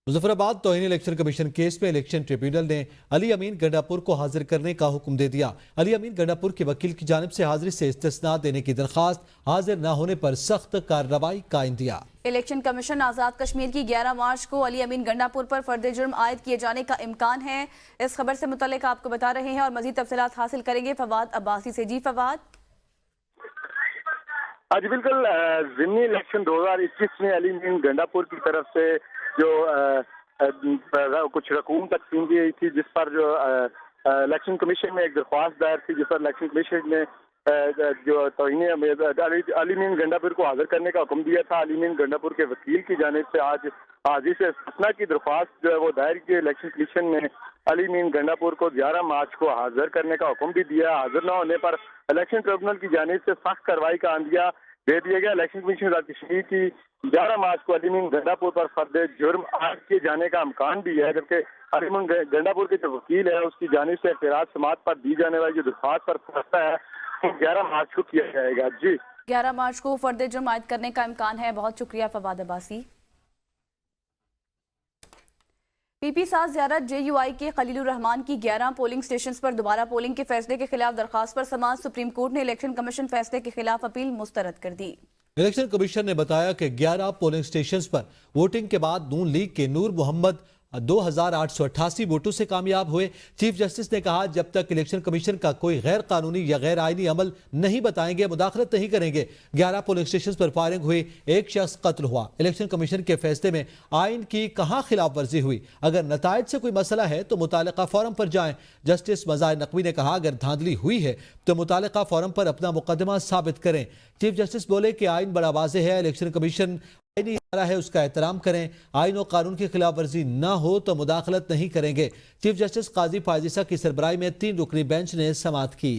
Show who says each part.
Speaker 1: Muzaffarabad तौहीन election commission case में election tribunal ने अली अमीन गंडापुर को हाजिर करने का हुक्म दे दिया। अली अमीन गंडापुर के वकील की जानिब से हाजिरी से इस्तिस्ना देने की दरखास्त, हाजिर न होने पर सख्त कार्रवाई का India.
Speaker 2: Election commission Azad Kashmir की 11 मार्च को अली अमीन गंडापुर पर फर्द जुर्म आयद किए जाने का इम्कान है। इस खबर से मुतल्लिक आपको बता रहे हैं और मजीद तफसीलात हासिल करेंगे फवाद अब्बासी से। जी फवाद।
Speaker 3: जी बिल्कुल, ज़िमनी इलेक्शन 2021 में अली अमीन गंडापुर की तरफ से जो कुछ रकूम तकसीम की गई थी, जिस पर जो इलेक्शन कमीशन में एक दरख्वास्त दायर थी, जिस पर इलेक्शन कमीशन ने जो तौहीन अली अमीन गंडापुर को हाजिर करने का हुक्म दिया था। अली अमीन गंडापुर के वकील की जानिब से आज हाजिरी से इस्तिस्ना की दरख्वास्त जो है वो दायर की। इलेक्शन कमीशन ने अली अमीन गंडापुर को 11 मार्च को हाजिर करने का हुक्म भी दिया। हाजिर न होने पर इलेक्शन ट्रिब्यूनल की जानिब से सख्त कार्रवाई का आंदिया दे दिया गया। इलेक्शन कमीशन आज़ाद कश्मीर की 11 मार्च को अली अमीन गंडापुर पर फर्द जुर्म आयद किए जाने का इम्कान भी है, जबकि अली अमीन गंडापुर के जो वकील है उसकी जानिब से एतराज समात पर दी जाने वाली जो दरख्वास्त पर फैसला है वो 11 मार्च को किया जाएगा। जी
Speaker 2: 11 मार्च को फर्द जुर्म आयद करने का इम्कान है। बहुत शुक्रिया फवाद अब्बासी। पीपी साथ ज़ियारत JUI के खलीलुर रहमान की 11 पोलिंग स्टेशंस पर दोबारा पोलिंग के फैसले के खिलाफ दरखास्त पर समाअत सुप्रीम कोर्ट ने इलेक्शन कमीशन फैसले के खिलाफ अपील मुस्तरद कर दी।
Speaker 1: इलेक्शन कमीशन ने बताया कि 11 पोलिंग स्टेशंस पर वोटिंग के बाद नून लीग के नूर मोहम्मद 2888 वोटों से कामयाब हुए। चीफ जस्टिस ने कहा, जब तक इलेक्शन कमीशन का कोई गैर कानूनी या गैर आईनी अमल नहीं बताएंगे, मुदाखलत नहीं करेंगे। 11 पोलिंग स्टेशन पर फायरिंग हुई, एक शख्स कत्ल हुआ। इलेक्शन कमीशन के फैसले में आइन की कहां खिलाफ वर्जी हुई? अगर नताइज से कोई मसला है तो मुतालिका फोरम पर जाएं। जस्टिस मज़ाहिर नकवी ने कहा, अगर धांधली हुई है तो मुतालिका फोरम पर अपना मुकदमा साबित करें। चीफ जस्टिस बोले कि आइन बड़ा वाज़ेह है, इलेक्शन कमीशन आईनी इदारा है, उसका एहतराम करें। आइन और कानून की खिलाफ वर्जी न हो तो मुदाखलत नहीं करेंगे। चीफ जस्टिस काजी फायजीसा की सरबराही में 3 रुकनी बेंच ने समाअत की।